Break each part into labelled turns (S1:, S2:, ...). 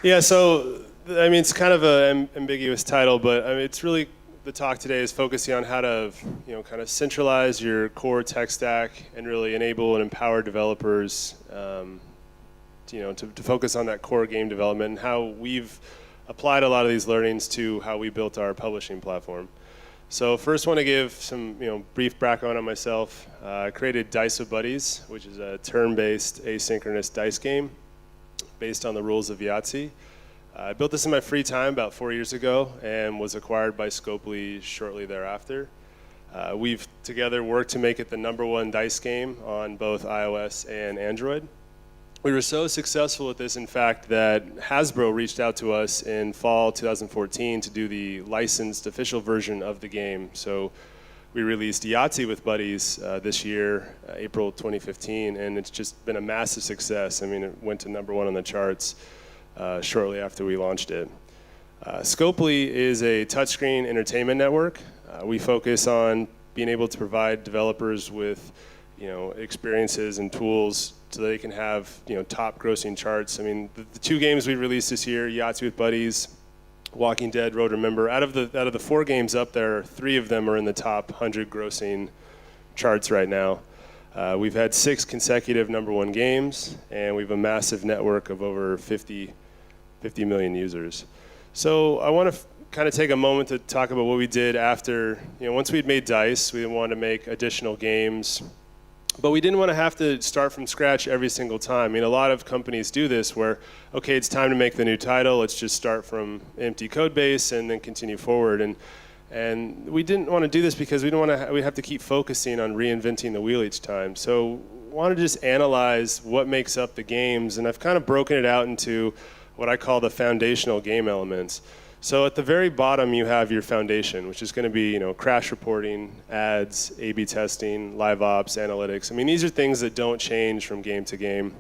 S1: Yeah, so I mean, it's kind of an ambiguous title, but I mean, it's really the talk today is focusing on how to, kind of centralize your core tech stack and really enable and empower developers, to focus on that core game development and how we've applied a lot of these learnings to how we built our publishing platform. So first, want to give some, brief background on myself. I created Dice with Buddies, which is a turn-based asynchronous dice game based on the rules of Yahtzee. I built this in my free time about 4 years ago and was acquired by Scully shortly thereafter. We've together worked to make it the #1 dice game on both iOS and Android. We were so successful at this, in fact, that Hasbro reached out to us in fall 2014 to do the licensed official version of the game. So we released Yahtzee with Buddies this year, April 2015, and it's just been a massive success. I mean, it went to #1 on the charts shortly after we launched it. Scopely is a touchscreen entertainment network. We focus on being able to provide developers with experiences and tools so they can have top grossing charts. I mean, the 2 games we released this year, Yahtzee with Buddies, Walking Dead, Road Remember. Out of the 4 games up there, 3 of them are in the top 100 grossing charts right now. We've had 6 consecutive #1 games, and we have a massive network of over 50 million users. So I want to kind of take a moment to talk about what we did after, once we'd made Dice, we wanted to make additional games. But we didn't want to have to start from scratch every single time. I mean, a lot of companies do this where, okay, it's time to make the new title. Let's just start from empty code base and then continue forward. And we didn't want to do this because we have to keep focusing on reinventing the wheel each time. So we wanted to just analyze what makes up the games. And I've kind of broken it out into what I call the foundational game elements. So at the very bottom, you have your foundation, which is going to be, crash reporting, ads, A/B testing, live ops, analytics. I mean, these are things that don't change from game to game,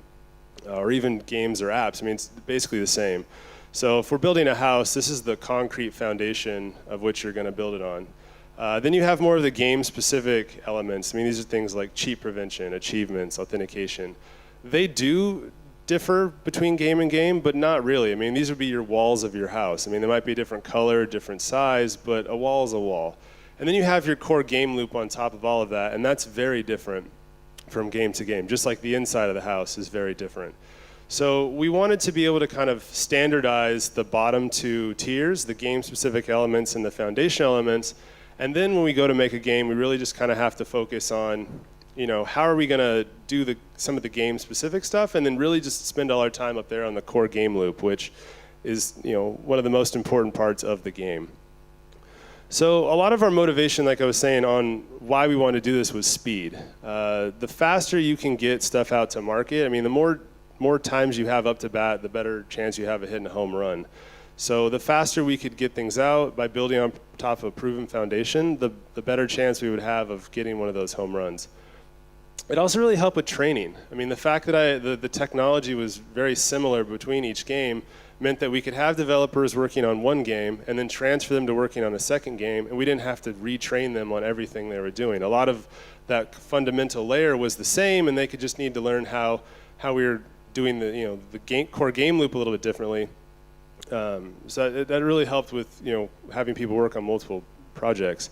S1: or even games or apps. I mean, it's basically the same. So if we're building a house, this is the concrete foundation of which you're going to build it on. Then you have more of the game-specific elements. I mean, these are things like cheat prevention, achievements, authentication. They do differ between game and game, but not really. I mean, these would be your walls of your house. I mean, they might be a different color, different size, but a wall is a wall. And then you have your core game loop on top of all of that, and that's very different from game to game, just like the inside of the house is very different. So we wanted to be able to kind of standardize the bottom 2 tiers, the game-specific elements and the foundation elements, and then when we go to make a game, we really just kind of have to focus on how are we going to do some of the game-specific stuff, and then really just spend all our time up there on the core game loop, which is one of the most important parts of the game. So a lot of our motivation, like I was saying, on why we wanted to do this was speed. The faster you can get stuff out to market, I mean, the more times you have up to bat, the better chance you have of hitting a home run. So the faster we could get things out by building on top of a proven foundation, the better chance we would have of getting one of those home runs. It also really helped with training. I mean, the fact that the technology was very similar between each game meant that we could have developers working on one game and then transfer them to working on a second game, and we didn't have to retrain them on everything they were doing. A lot of that fundamental layer was the same, and they could just need to learn how we were doing the core game loop a little bit differently. So that really helped with having people work on multiple projects.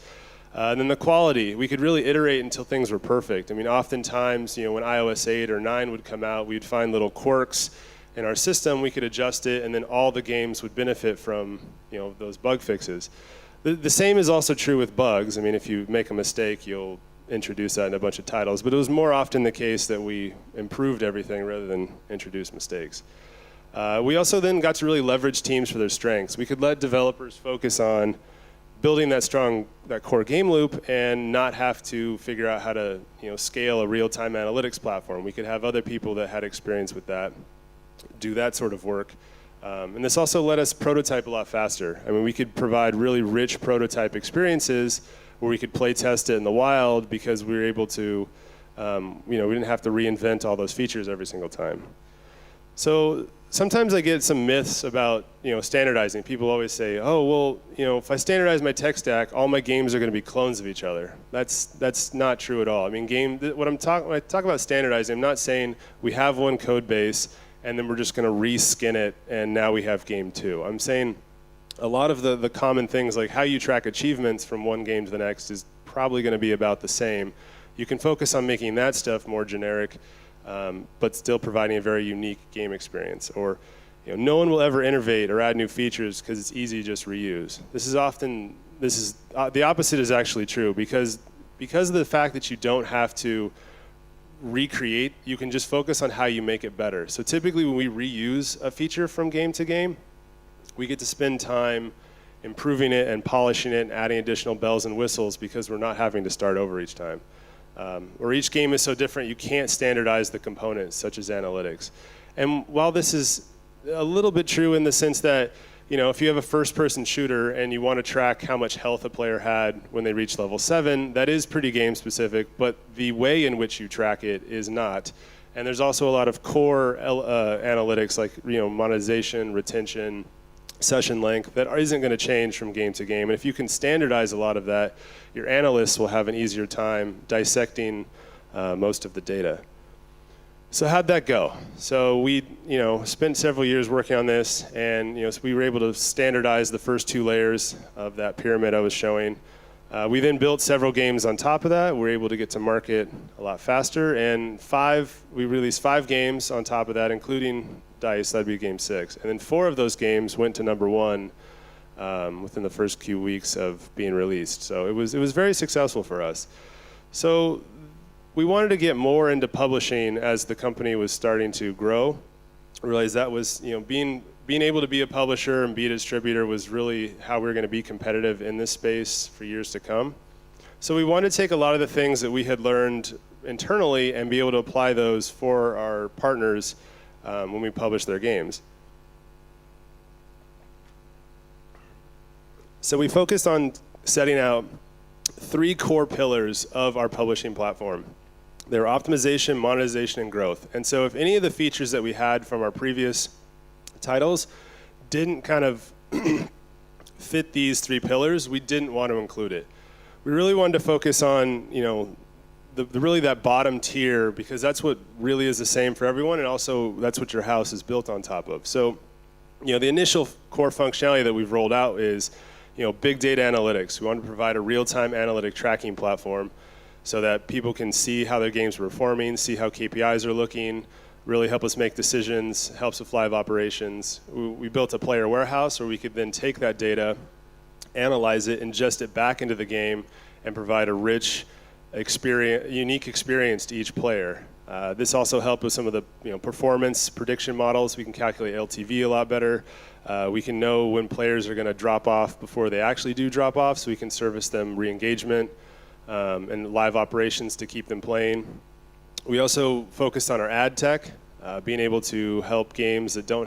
S1: And then the quality, we could really iterate until things were perfect. I mean, oftentimes, when iOS 8 or 9 would come out, we'd find little quirks in our system, we could adjust it, and then all the games would benefit from those bug fixes. The same is also true with bugs. I mean, if you make a mistake, you'll introduce that in a bunch of titles, but it was more often the case that we improved everything rather than introduce mistakes. We also then got to really leverage teams for their strengths. We could let developers focus on building that core game loop and not have to figure out how to scale a real-time analytics platform. We could have other people that had experience with that do that sort of work. And this also let us prototype a lot faster. I mean, we could provide really rich prototype experiences where we could play test it in the wild because we were able to, we didn't have to reinvent all those features every single time. So sometimes I get some myths about standardizing. People always say, oh, well, if I standardize my tech stack, all my games are going to be clones of each other. That's not true at all. I mean, when I talk about standardizing, I'm not saying we have one code base and then we're just going to reskin it, and now we have game 2. I'm saying a lot of the common things, like how you track achievements from one game to the next, is probably going to be about the same. You can focus on making that stuff more generic, but still providing a very unique game experience. Or, no one will ever innovate or add new features because it's easy to just reuse. The opposite is actually true, because of the fact that you don't have to recreate, you can just focus on how you make it better. So typically when we reuse a feature from game to game, we get to spend time improving it and polishing it and adding additional bells and whistles because we're not having to start over each time. Or each game is so different, you can't standardize the components, such as analytics. And while this is a little bit true in the sense that, if you have a first-person shooter and you want to track how much health a player had when they reach level 7, that is pretty game-specific, but the way in which you track it is not. And there's also a lot of core analytics like monetization, retention, session length that isn't going to change from game to game. And if you can standardize a lot of that, your analysts will have an easier time dissecting most of the data. So how'd that go? So we, spent several years working on this, and so we were able to standardize the first 2 layers of that pyramid I was showing. We then built several games on top of that. We were able to get to market a lot faster, and we released 5 games on top of that, including Dice. That'd be game 6. And then 4 of those games went to number 1 within the first few weeks of being released. So it was very successful for us. So we wanted to get more into publishing as the company was starting to grow. I realized that was, being able to be a publisher and be a distributor was really how we were going to be competitive in this space for years to come. So we wanted to take a lot of the things that we had learned internally and be able to apply those for our partners when we publish their games. So we focused on setting out 3 core pillars of our publishing platform. They're optimization, monetization, and growth. And so if any of the features that we had from our previous titles didn't kind of fit these 3 pillars, we didn't want to include it. We really wanted to focus on, really that bottom tier, because that's what really is the same for everyone, and also that's what your house is built on top of. So, the initial core functionality that we've rolled out is, big data analytics. We want to provide a real-time analytic tracking platform so that people can see how their games are performing, see how KPIs are looking, really help us make decisions, helps with live operations. We built a player warehouse where we could then take that data, analyze it, ingest it back into the game, and provide a rich, unique experience to each player. This also helped with some of the performance prediction models. We can calculate LTV a lot better. We can know when players are going to drop off before they actually do drop off, so we can service them re-engagement and live operations to keep them playing. We also focused on our ad tech, being able to help games that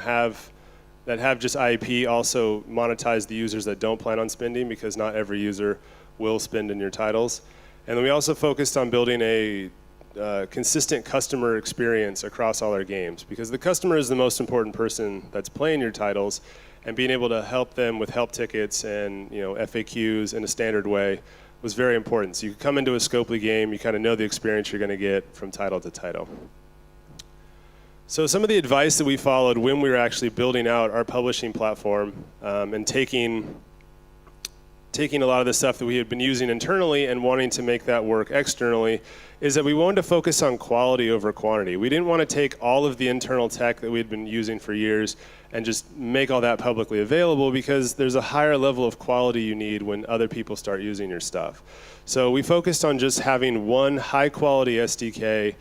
S1: have just IAP also monetize the users that don't plan on spending, because not every user will spend in your titles. And then we also focused on building a consistent customer experience across all our games, because the customer is the most important person that's playing your titles, and being able to help them with help tickets and FAQs in a standard way was very important. So you come into a Scopely game, you kind of know the experience you're going to get from title to title. So some of the advice that we followed when we were actually building out our publishing platform and taking a lot of the stuff that we had been using internally and wanting to make that work externally is that we wanted to focus on quality over quantity. We didn't want to take all of the internal tech that we had been using for years and just make all that publicly available, because there's a higher level of quality you need when other people start using your stuff. So we focused on just having one high quality SDK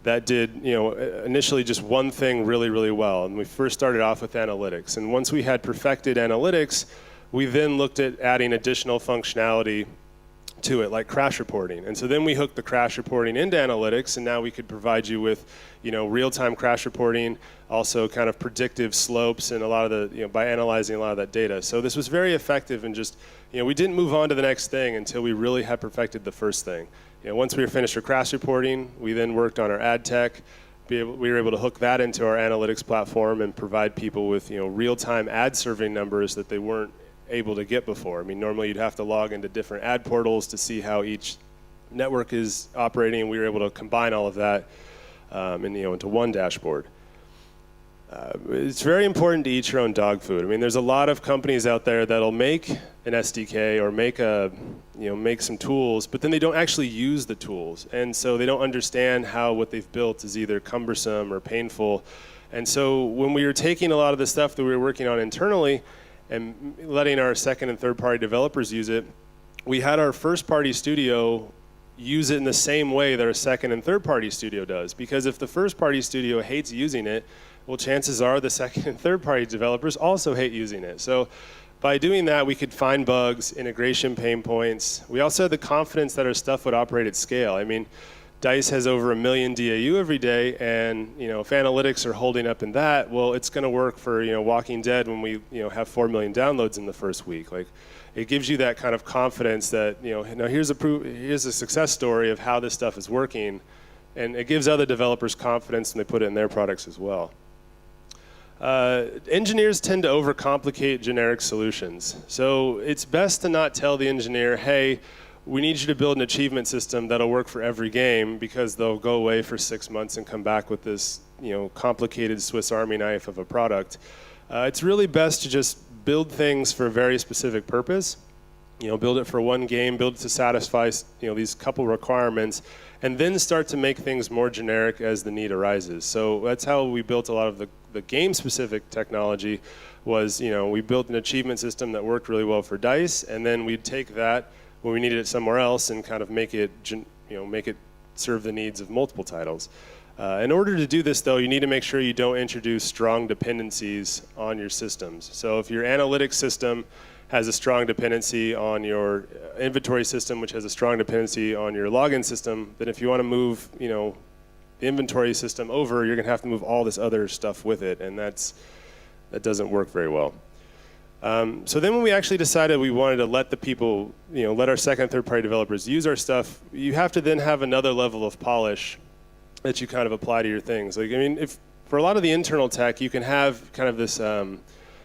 S1: that did, initially just one thing really, really well. And we first started off with analytics. And once we had perfected analytics, we then looked at adding additional functionality to it, like crash reporting. And so then we hooked the crash reporting into analytics, and now we could provide you with, real-time crash reporting, also kind of predictive slopes, and a lot of the, by analyzing a lot of that data. So this was very effective, and just, we didn't move on to the next thing until we really had perfected the first thing. Once we were finished with crash reporting, we then worked on our ad tech. We were able to hook that into our analytics platform and provide people with, real-time ad serving numbers that they weren't able to get before. I mean, normally you'd have to log into different ad portals to see how each network is operating, and we were able to combine all of that into one dashboard. It's very important to eat your own dog food. I mean, there's a lot of companies out there that'll make an SDK or make some tools, but then they don't actually use the tools, and so they don't understand how what they've built is either cumbersome or painful. And so when we were taking a lot of the stuff that we were working on internally and letting our second and third party developers use it, we had our first party studio use it in the same way that our second and third party studio does. Because if the first party studio hates using it, well, chances are the second and third party developers also hate using it. So by doing that, we could find bugs, integration pain points. We also had the confidence that our stuff would operate at scale. I mean, DICE has over 1 million DAU every day, and if analytics are holding up in that, well, it's going to work for Walking Dead when we have 4 million downloads in the first week. Like, it gives you that kind of confidence that now here's a success story of how this stuff is working, and it gives other developers confidence when they put it in their products as well. Engineers tend to overcomplicate generic solutions, so it's best to not tell the engineer, hey, we need you to build an achievement system that'll work for every game, because they'll go away for 6 months and come back with this complicated Swiss Army knife of a product. It's really best to just build things for a very specific purpose. Build it for one game, build it to satisfy these couple requirements, and then start to make things more generic as the need arises. So that's how we built a lot of the game-specific technology. Was we built an achievement system that worked really well for DICE, and then we'd take that when we needed it somewhere else and kind of make it serve the needs of multiple titles. In order to do this, though, you need to make sure you don't introduce strong dependencies on your systems. So if your analytics system has a strong dependency on your inventory system, which has a strong dependency on your login system, then if you want to move the inventory system over, you're going to have to move all this other stuff with it, and that doesn't work very well. So then when we actually decided we wanted to let the people, let our second and third party developers use our stuff, you have to then have another level of polish that you kind of apply to your things. Like, I mean, if for a lot of the internal tech, you can have kind of this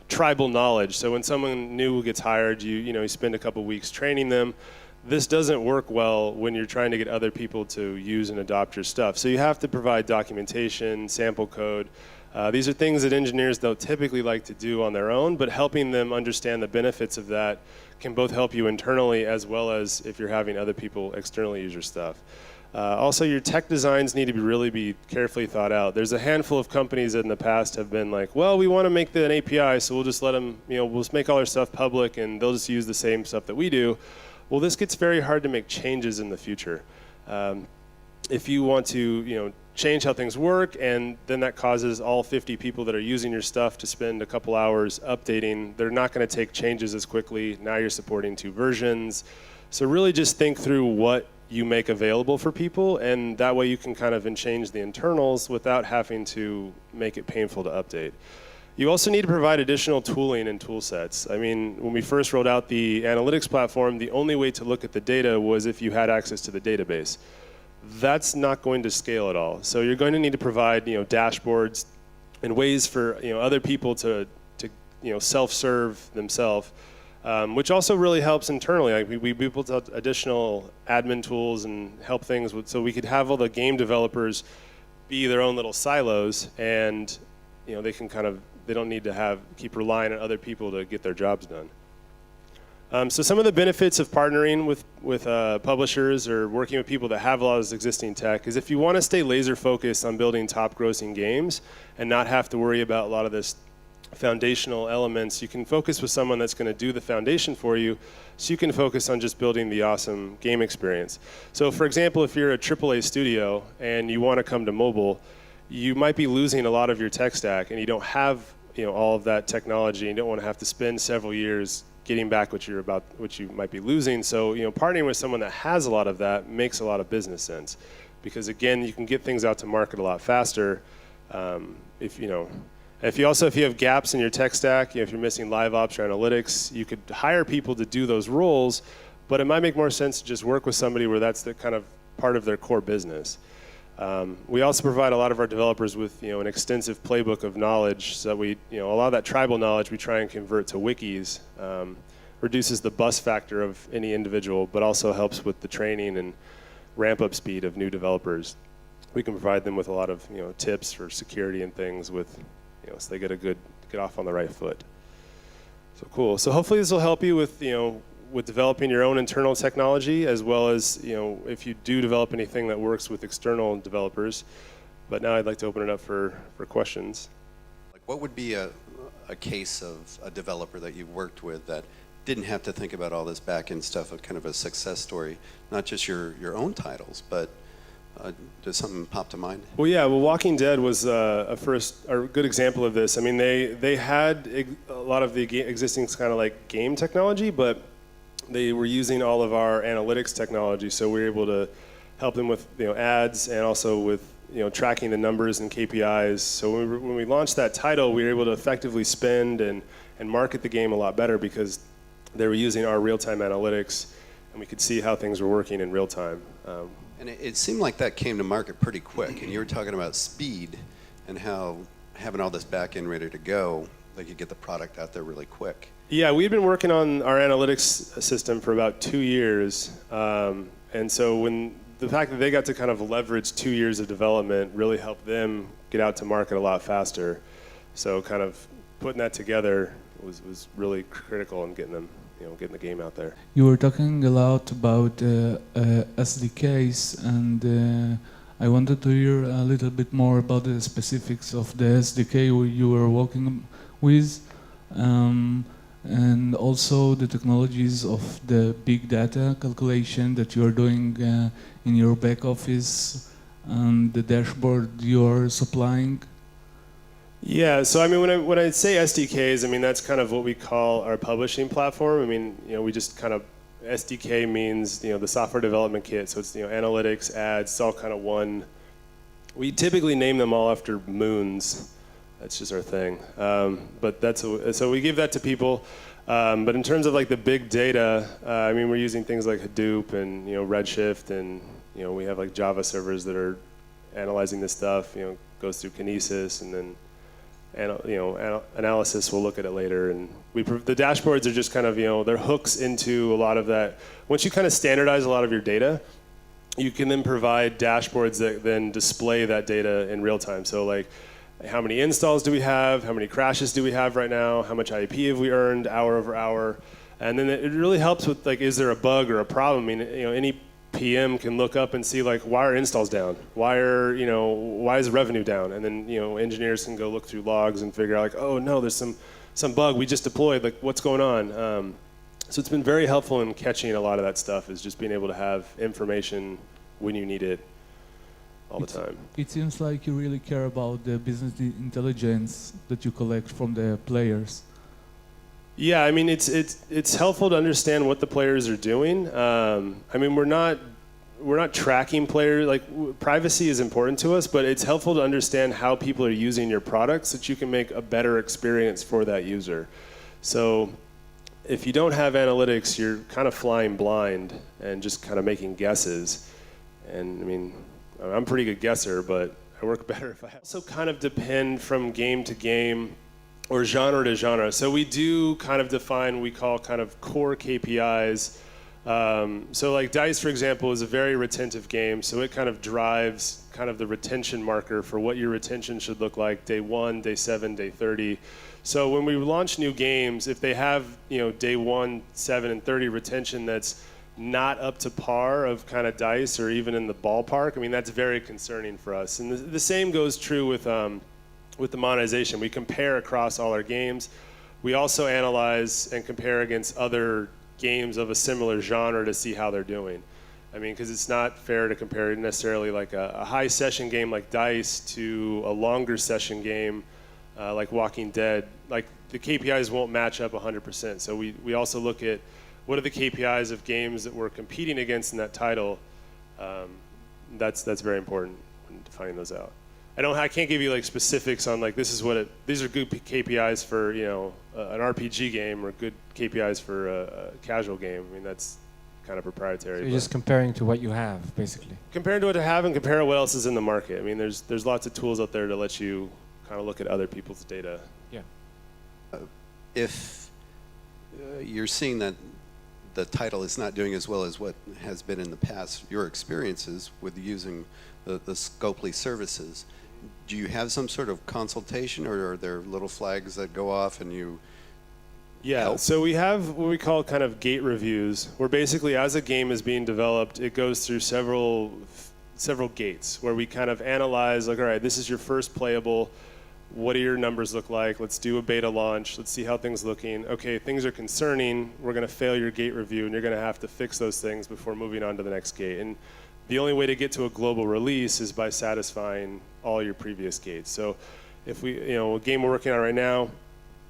S1: tribal knowledge. So when someone new gets hired, you spend a couple weeks training them. This doesn't work well when you're trying to get other people to use and adopt your stuff. So you have to provide documentation, sample code. These are things that engineers don't typically like to do on their own, but helping them understand the benefits of that can both help you internally as well as if you're having other people externally use your stuff. Also, your tech designs need to really be carefully thought out. There's a handful of companies that in the past have been like, well, we want to make an API, so we'll just let them, we'll just make all our stuff public and they'll just use the same stuff that we do. Well, this gets very hard to make changes in the future. If you want to, change how things work, and then that causes all 50 people that are using your stuff to spend a couple hours updating, they're not going to take changes as quickly. Now you're supporting 2 versions. So really just think through what you make available for people, and that way you can kind of change the internals without having to make it painful to update. You also need to provide additional tooling and tool sets. I mean, when we first rolled out the analytics platform, the only way to look at the data was if you had access to the database. That's not going to scale at all. So you're going to need to provide dashboards and ways for other people to self-serve themselves, which also really helps internally. Like we built out additional admin tools and help things so we could have all the game developers be their own little silos, and they can they don't need to keep relying on other people to get their jobs done. So some of the benefits of partnering with publishers or working with people that have a lot of this existing tech is if you want to stay laser focused on building top grossing games and not have to worry about a lot of this foundational elements, you can focus with someone that's going to do the foundation for you, so you can focus on just building the awesome game experience. So for example, if you're a AAA studio and you want to come to mobile, you might be losing a lot of your tech stack, and you don't have all of that technology, and you don't want to have to spend several years getting back what you might be losing. So partnering with someone that has a lot of that makes a lot of business sense, because again, you can get things out to market a lot faster. If you have gaps in your tech stack, if you're missing live ops or analytics, you could hire people to do those roles, but it might make more sense to just work with somebody where that's the kind of part of their core business. We also provide a lot of our developers with an extensive playbook of knowledge, so that we a lot of that tribal knowledge we try and convert to wikis. Reduces the bust factor of any individual, but also helps with the training and ramp up speed of new developers. We can provide them with a lot of tips for security and things with so they get off on the right foot. So cool. So hopefully this will help you with with developing your own internal technology, as well as if you do develop anything that works with external developers. But now I'd like to open it up for questions.
S2: Like, what would be a case of a developer that you've worked with that didn't have to think about all this back-end stuff, of kind of a success story, not just your own titles, but does something pop to mind?
S1: Well, yeah. Well, Walking Dead was a good example of this. I mean, they had a lot of the existing kind of like game technology, but they were using all of our analytics technology, so we were able to help them with ads and also with tracking the numbers and KPIs. So when we launched that title, we were able to effectively spend and market the game a lot better because they were using our real-time analytics, and we could see how things were working in real time.
S2: And it seemed like that came to market pretty quick, and you were talking about speed and how having all this back end ready to go, they could get the product out there really quick.
S1: Yeah, we've been working on our analytics system for about 2 years, and so when the fact that they got to kind of leverage 2 years of development really helped them get out to market a lot faster. So kind of putting that together was really critical in getting them, getting the game out there.
S3: You were talking a lot about SDKs, and I wanted to hear a little bit more about the specifics of the SDK you were working with, and also the technologies of the big data calculation that you are doing in your back office, and the dashboard you are supplying.
S1: Yeah, so I mean, when I say SDKs, I mean that's kind of what we call our publishing platform. I mean, we just kind of, SDK means the software development kit, so it's analytics, ads, it's all kind of one. We typically name them all after moons. That's just our thing. But so we give that to people. But in terms of like the big data, I mean, we're using things like Hadoop and Redshift, and we have like Java servers that are analyzing this stuff. Goes through Kinesis, and then analysis. We'll look at it later, and the dashboards are just kind of they're hooks into a lot of that. Once you kind of standardize a lot of your data, you can then provide dashboards that then display that data in real time. So like, how many installs do we have? How many crashes do we have right now? How much IP have we earned hour over hour? And then it really helps with like, is there a bug or a problem? I mean, any PM can look up and see like, why are installs down? Why is revenue down? And then engineers can go look through logs and figure out like, oh no, there's some bug we just deployed. Like, what's going on? So it's been very helpful in catching a lot of that stuff. Is just being able to have information when you need it all the time.
S3: It seems like you really care about the business intelligence that you collect from the players.
S1: Yeah, I mean, it's helpful to understand what the players are doing. I mean, we're not tracking players. Like, privacy is important to us, but it's helpful to understand how people are using your product so that you can make a better experience for that user. So if you don't have analytics, you're kind of flying blind and just kind of making guesses. And I mean, I'm a pretty good guesser, but I work better if I have. Also kind of depend from game to game or genre to genre. So we do kind of define what we call kind of core KPIs. So like Dice, for example, is a very retentive game. So it kind of drives kind of the retention marker for what your retention should look like day 1, day 7, day 30. So when we launch new games, if they have day 1, 7, and 30 retention that's not up to par of kind of Dice or even in the ballpark, I mean, that's very concerning for us. And the same goes true with the monetization. We compare across all our games. We also analyze and compare against other games of a similar genre to see how they're doing. I mean, because it's not fair to compare necessarily like a high session game like Dice to a longer session game like Walking Dead. Like, the KPIs won't match up 100%. So we also look at what are the KPIs of games that we're competing against in that title. That's very important when defining those out. I can't give you like specifics on like these are good KPIs for an RPG game or good KPIs for a casual game. I mean, that's kind of proprietary.
S4: So you're just comparing to what you have, basically.
S1: Comparing to what I have and compare what else is in the market. I mean, there's lots of tools out there to let you kind of look at other people's data.
S4: Yeah.
S2: If you're seeing that the title is not doing as well as what has been in the past, your experiences with using the Scully services, do you have some sort of consultation, or are there little flags that go off and you
S1: Yeah,
S2: help?
S1: so we have what we call kind of gate reviews, where basically as a game is being developed, it goes through several gates where we kind of analyze, like, all right, this is your first playable. What do your numbers look like? Let's do a beta launch. Let's see how things looking. Okay, things are concerning. We're going to fail your gate review, and you're going to have to fix those things before moving on to the next gate. And the only way to get to a global release is by satisfying all your previous gates. So if we, a game we're working on right now,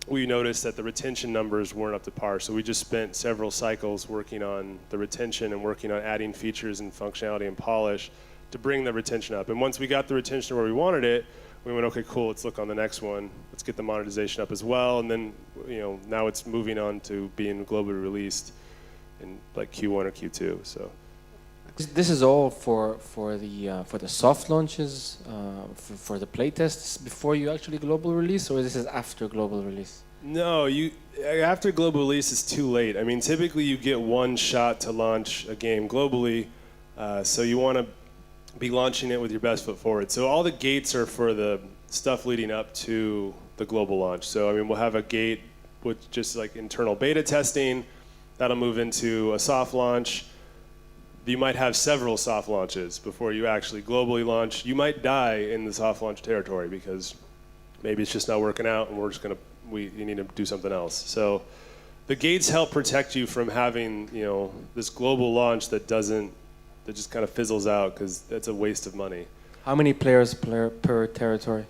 S1: we noticed that the retention numbers weren't up to par. So we just spent several cycles working on the retention and working on adding features and functionality and polish to bring the retention up. And once we got the retention where we wanted it, we went, okay, cool, let's look on the next one. Let's get the monetization up as well. And then, now it's moving on to being globally released in like Q1 or Q2. So
S4: This is all for the soft launches, for the play tests before you actually global release, or this is after global release?
S1: no, after global release is too late. I mean, typically you get one shot to launch a game globally, so you want to be launching it with your best foot forward. So all the gates are for the stuff leading up to the global launch. So I mean, we'll have a gate with just like internal beta testing. That'll move into a soft launch. You might have several soft launches before you actually globally launch. You might die in the soft launch territory because maybe it's just not working out and you need to do something else. So the gates help protect you from having, this global launch that just kind of fizzles out, because that's a waste of money.
S4: How many players per territory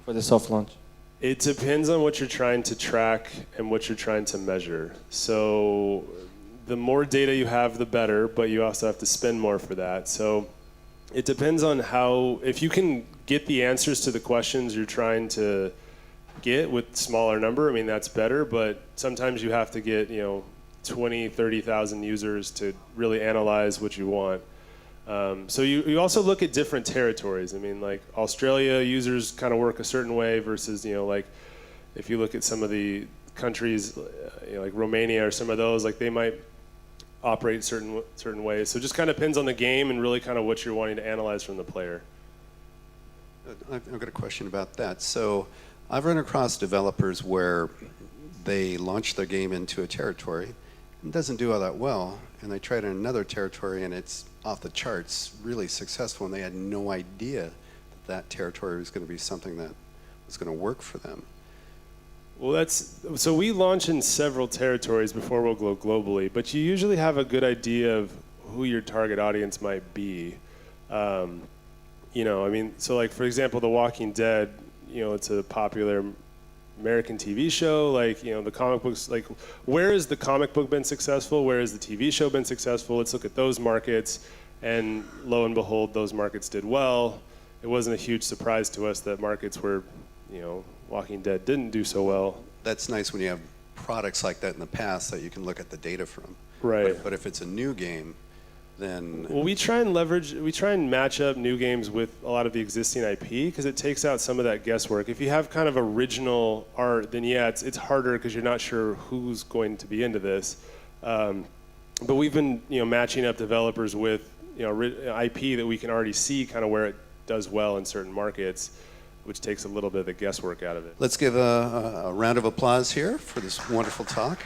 S4: for the soft launch?
S1: It depends on what you're trying to track and what you're trying to measure. So the more data you have, the better, but you also have to spend more for that. So it depends on if you can get the answers to the questions you're trying to get with smaller number, I mean, that's better, but sometimes you have to get, 20, 30,000 users to really analyze what you want. So you also look at different territories. I mean, like Australia users kind of work a certain way versus, like if you look at some of the countries, like Romania or some of those, like they might operate certain ways. So it just kind of depends on the game and really kind of what you're wanting to analyze from the player.
S2: I've got a question about that. So I've run across developers where they launch their game into a territory and it doesn't do all that well, and they try it in another territory and it's off the charts, really successful, and they had no idea that territory was going to be something that was going to work for them.
S1: Well, so we launch in several territories before we'll go globally, but you usually have a good idea of who your target audience might be. I mean, so like for example, The Walking Dead, it's a popular American TV show. Like, the comic books, like where has the comic book been successful? Where has the TV show been successful? Let's look at those markets. And lo and behold, those markets did well. It wasn't a huge surprise to us that markets where, Walking Dead didn't do so well.
S2: That's nice when you have products like that in the past that you can look at the data from.
S1: Right.
S2: But if it's a new game, then...
S1: Well, we try and match up new games with a lot of the existing IP, because it takes out some of that guesswork. If you have kind of original art, then yeah, it's harder because you're not sure who's going to be into this. But we've been, matching up developers with, IP that we can already see kind of where it does well in certain markets, which takes a little bit of the guesswork out of it.
S2: Let's give a round of applause here for this wonderful talk.